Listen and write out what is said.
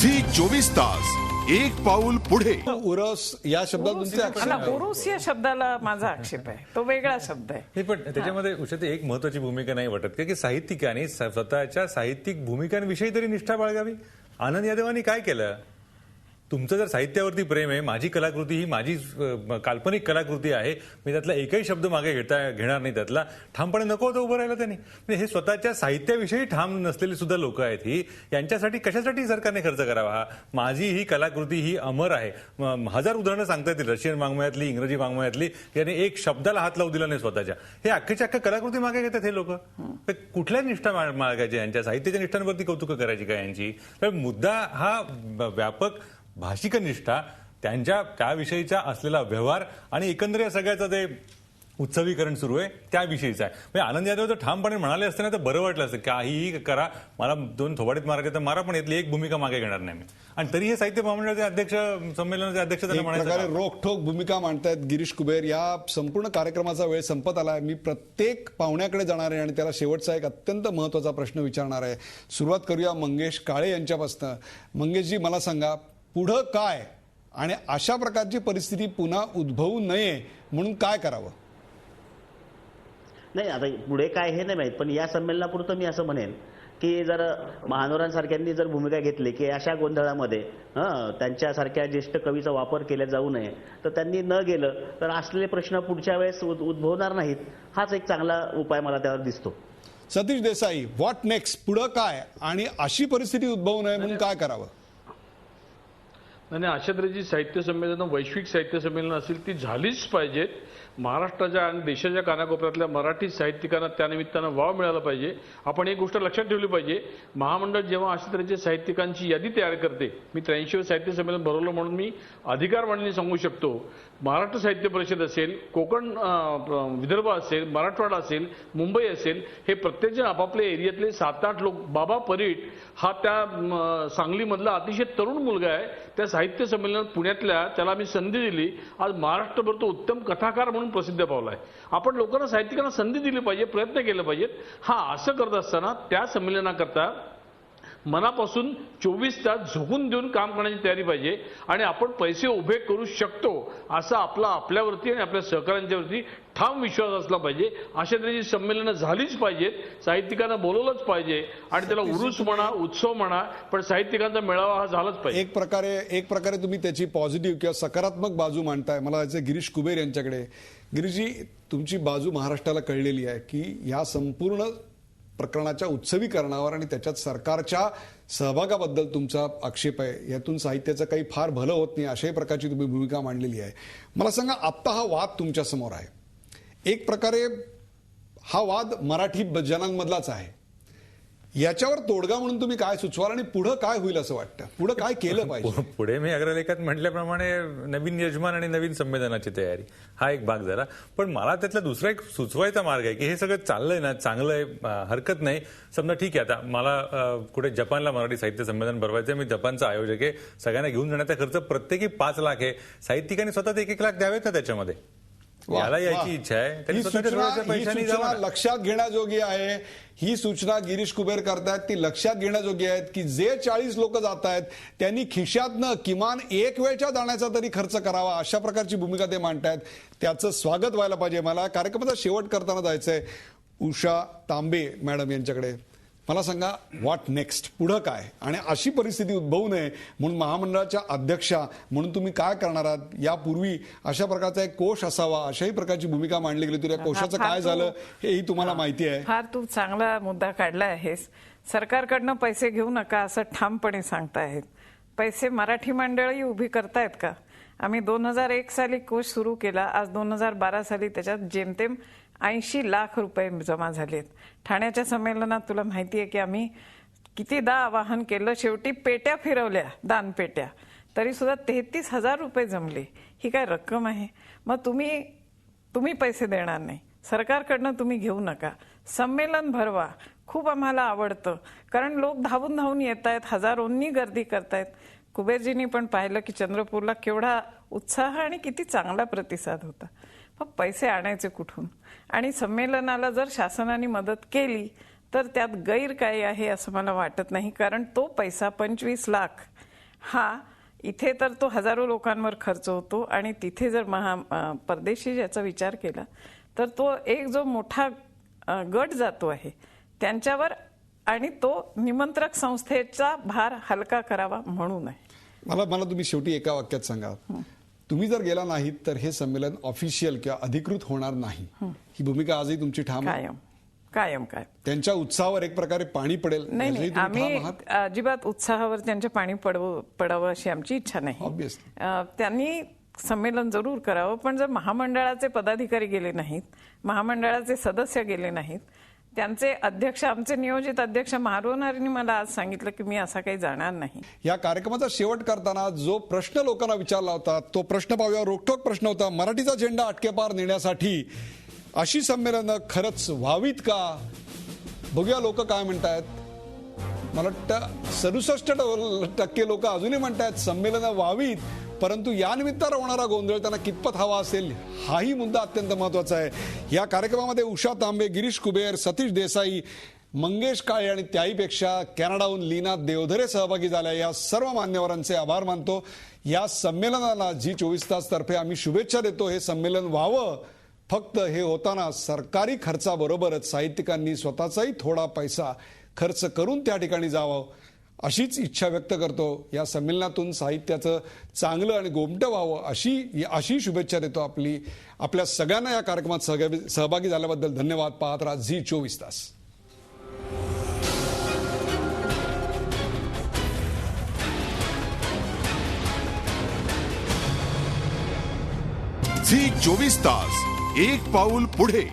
Zee 24 तास एक पाऊल पुढे. उरस या शब्दात तुमचे आक्षेप मला आहे? उरूस या शब्दाला माझा आक्षेप आहे, तो वेगळा शब्द आहे. नाही, पण त्याच्यामध्ये उषाताई एक महत्वाची भूमिका नाही वाटत का की साहित्यिकांनी स्वतःच्या साहित्यिक भूमिकांविषयी तरी निष्ठा बाळगावी. आनंद यादवांनी काय केलं? तुमचं जर साहित्यावरती प्रेम आहे, माझी कलाकृती ही माझी काल्पनिक कलाकृती आहे, मी त्यातला एकही शब्द मागे घेणार नाही, त्यातला ठामपणे नको होतं उभं राहिलं त्यांनी. म्हणजे हे स्वतःच्या साहित्याविषयी ठाम नसलेली सुद्धा लोक आहेत ही. यांच्यासाठी कशासाठी सरकारने खर्च करावा? माझी ही कलाकृती ही अमर आहे. हजार उदाहरणं सांगता येतील, रशियन वाङ्मयातली, इंग्रजी वाङ्मयातली, यांनी एक शब्दाला हात लावू दिला नाही स्वतःच्या. हे अख्ख्याच्या अख्ख्या कलाकृती मागे घेतात हे लोक. कुठल्या निष्ठा मागायच्या? यांच्या साहित्याच्या निष्ठांवरती कौतुक करायची का यांची? तर मुद्दा हा व्यापक भाषिक निष्ठा, त्यांच्या त्याविषयीचा असलेला व्यवहार आणि एकंदरीत सगळ्याचं ते उत्सवीकरण सुरू आहे त्याविषयीचा आहे. म्हणजे आनंद यादव जर ठामपणे म्हणाले असते ना तर बरं वाटलं असतं. काहीही करा, मला दोन थोबाडीत मारायचे तर मारा, पण यातली एक भूमिका मागे घेणार नाही मी. आणि तरी हे साहित्य महामंडळाचे अध्यक्ष, संमेलनाचे अध्यक्ष त्यांना प्रकारे म्हणायचं रोखठोक भूमिका मांडतायत गिरीश कुबेर. या संपूर्ण कार्यक्रमाचा वेळ संपत आलाय. मी प्रत्येक पाहुण्याकडे जाणार आहे आणि त्याला शेवटचा एक अत्यंत महत्वाचा प्रश्न विचारणार आहे. सुरुवात करूया मंगेश काळे यांच्यापासून. मंगेशजी, मला सांगा, पुढं काय आणि अशा प्रकारची परिस्थिती पुन्हा उद्भवू नये म्हणून काय करावं? नाही, आता पुढे काय हे नाही माहीत, पण या संमेलनापुरतं मी असं म्हणेन की जर महानोरांसारख्यांनी जर भूमिका घेतली की अशा गोंधळामध्ये त्यांच्यासारख्या ज्येष्ठ कवीचा वापर केला जाऊ नये, तर त्यांनी न गेलं तर असलेले प्रश्न पुढच्या वेळेस उद्भवणार नाहीत. हाच एक चांगला उपाय मला त्यावर दिसतो. Satish Desai, what next? पुढं काय आणि अशी परिस्थिती उद्भवू नये म्हणून काय करावं? आणि अशा तऱ्हेची साहित्य संमेलनं, वैश्विक साहित्य संमेलनं असतील ती झालीच पाहिजेत. महाराष्ट्राच्या आणि देशाच्या कानाकोपऱ्यातल्या मराठी साहित्यिकांना त्यानिमित्तानं वाव मिळाला पाहिजे. आपण एक गोष्ट लक्षात ठेवली पाहिजे, महामंडळ जेव्हा अशा तऱ्हेच्या साहित्यिकांची यादी तयार करते, मी 83वे साहित्य संमेलन भरवलं म्हणून मी अधिकारवाणीने सांगू शकतो, महाराष्ट्र साहित्य परिषद असेल, कोकण विदर्भ असेल, मराठवाडा असेल, मुंबई असेल, हे प्रत्येकजण आपापल्या एरियातले 7-8 लोक. बाबा परीट हा त्या सांगलीमधला अतिशय तरुण मुलगा आहे. त्या साहित्य संमेलनात पुण्यातल्या त्याला मी संधी दिली. आज महाराष्ट्रभर तो उत्तम कथाकार म्हणून प्रसिद्ध पावला आहे. आपण लोकांना, साहित्यिकांना संधी दिली पाहिजे, प्रयत्न केले पाहिजेत. असं करत असताना त्या संमेलनाकरता मनापासून 24 तास झोकून देऊन काम करण्याची तयारी पाहिजे. आणि आपण पैसे उभे करू शकतो असा आपल्यावरती आणि आपल्या सहकाऱ्यांच्यावरती ठाम विश्वास असला पाहिजे. अशा तऱ्हेची संमेलनं झालीच पाहिजेत. साहित्यिकांना बोलवलंच पाहिजे आणि त्याला उरूस म्हणा, उत्सव म्हणा, पण साहित्यिकांचा मेळावा हा झालाच पाहिजे. एक प्रकारे तुम्ही त्याची पॉझिटिव्ह किंवा सकारात्मक बाजू मांडताय. मला जायचं गिरीश कुबेर यांच्याकडे. गिरीशजी, तुमची बाजू महाराष्ट्राला कळलेली आहे की या संपूर्ण प्रकरणाच्या उत्सवीकरणावर आणि त्याच्यात सरकारच्या सहभागाबद्दल तुमचा आक्षेप आहे. यातून साहित्याचं काही फार भलं होत नाही, अशाही प्रकारची तुम्ही भूमिका मांडलेली आहे. मला सांगा, आत्ता हा वाद तुमच्या समोर आहे. एक प्रकारे हा वाद मराठी जनांमधलाच आहे. याच्यावर तोडगा म्हणून तुम्ही काय सुचवाल आणि पुढे काय होईल असं वाटतं? पुढे काय केलं पाहिजे? पुढे मी अग्रलेखात म्हटल्याप्रमाणे नवीन यजमान आणि नवीन संमेलनाची तयारी हा एक भाग झाला. पण मला त्यातला दुसरा एक सुचवायचा मार्ग आहे की हे सगळं चाललंय ना, चांगलं आहे, हरकत नाही. समजा ठीक आहे, आता मला कुठे जपानला मराठी साहित्य संमेलन भरवायचं, मी जपानचा आयोजक आहे, सगळ्यांना घेऊन जाण्याचा खर्च प्रत्येकी 5 लाख आहे. साहित्यिकांनी स्वतः 1-1 लाख द्यावेत ना त्याच्यामध्ये. याला याची इच्छा आहे. ही सूचना लक्षात घेण्याजोगी आहे. ही सूचना गिरीश कुबेर करतायत, ती लक्षात घेण्याजोगी आहेत की जे 40 लोक जात आहेत त्यांनी खिशातनं किमान एक वेळच्या जाण्याचा तरी खर्च करावा, अशा प्रकारची भूमिका ते मांडतायत. त्याचं स्वागत व्हायला पाहिजे. मला कार्यक्रमाचा शेवट करताना जायचंय उषा तांबे मॅडम यांच्याकडे. मला सांगा, व्हॉट नेक्स्ट? पुढं काय आणि अशी परिस्थिती उद्भवू नये म्हणून महामंडळाच्या अध्यक्षा म्हणून तुम्ही काय करणार आहात? यापूर्वी अशा प्रकारचा एक कोश असावा, अशाही प्रकारची भूमिका मांडली गेली, तर या कोशाचं काय झालं हेही तुम्हाला माहिती आहे. फार तू चांगला मुद्दा काढला आहेस. सरकारकडनं पैसे घेऊ नका असं ठामपणे सांगतायत. पैसे मराठी मंडळी उभी करतायत का? आम्ही 2001 साली कोश सुरू केला. आज 2012 साली त्याच्यात जेमतेम 80 लाख रुपये जमा झालेत. ठाण्याच्या संमेलनात तुला माहिती आहे की आम्ही कितीदा आवाहन केलं, शेवटी पेट्या फिरवल्या, दानपेट्या, तरी सुद्धा 33,000 रुपये जमले. ही काय रक्कम आहे? मग तुम्ही पैसे देणार नाही, सरकारकडनं तुम्ही घेऊ नका, संमेलन भरवा. खूप आम्हाला आवडतं, कारण लोक धावून धावून येत आहेत, हजारोंनी गर्दी करतायत. कुबेरजींनी पण पाहिलं की चंद्रपूरला केवढा उत्साह आणि किती चांगला प्रतिसाद होता. मग पैसे आणायचे कुठून? आणि संमेलनाला जर शासनाने मदत केली तर त्यात गैर काय आहे असं मला वाटत नाही, कारण तो पैसा 25 लाख हा इथे तर तो हजारो लोकांवर खर्च होतो आणि तिथे जर परदेशी ज्याचा विचार केला तर तो एक जो मोठा गट जातो आहे त्यांच्यावर आणि तो निमंत्रक संस्थेचा भार हलका करावा म्हणून आहे. मला तुम्ही शेवटी एका वाक्यात सांगा, तुम्ही जर गेला नाहीत तर हे संमेलन ऑफिशियल किंवा अधिकृत होणार नाही, ही भूमिका आजही तुमची ठाम आहे? कायम. त्यांच्या उत्साहावर एक प्रकारे पाणी पडेल नाही, आम्ही अजिबात उत्साहावर त्यांच्या पाणी पडावं अशी आमची इच्छा नाही. Obviously. त्यांनी संमेलन जरूर करावं, पण जर महामंडळाचे पदाधिकारी गेले नाहीत, महामंडळाचे सदस्य गेले नाहीत, त्यांचे अध्यक्ष, आमचे नियोजित अध्यक्ष महारोनारींनी मला आज सांगितलं की मी असा काही जाणार नाही. या कार्यक्रमाचा शेवट करताना जो प्रश्न लोकांना विचारला होता तो प्रश्न पाहूया. रोखठोक प्रश्न होता, मराठीचा झेंडा अटकेपार नेण्यासाठी अशी संमेलनं खरंच व्हावीत का? बघूया लोक काय म्हणतायत. मला वाटतं 67% लोक अजूनही म्हणतायत संमेलनं व्हावीत, परंतु या निमित्तानं होणारा गोंधळ त्यांना कितपत हवा असेल हाही मुद्दा अत्यंत महत्वाचा आहे. या कार्यक्रमामध्ये उषा तांबे, गिरीश कुबेर, सतीश देसाई, मंगेश काळे आणि त्याहीपेक्षा कॅनडाहून लीना देवधरे सहभागी झाल्या. या सर्व मान्यवरांचे आभार मानतो. या संमेलनाला झी24 तास तर्फे आम्ही शुभेच्छा देतो. हे संमेलन व्हावं, फक्त हे होताना सरकारी खर्चाबरोबरच साहित्यिकांनी स्वतःचाही थोडा पैसा खर्च करून त्या ठिकाणी जावं अशीच इच्छा व्यक्त करतो. या संमेलनातून साहित्याचं चांगलं आणि गोमटं व्हावं अशी शुभेच्छा देतो. आपल्या सगळ्यांना या कार्यक्रमात सहभागी झाल्याबद्दल धन्यवाद. पाहत राहा झी24 तास. झी24 तास, एक पाऊल पुढे.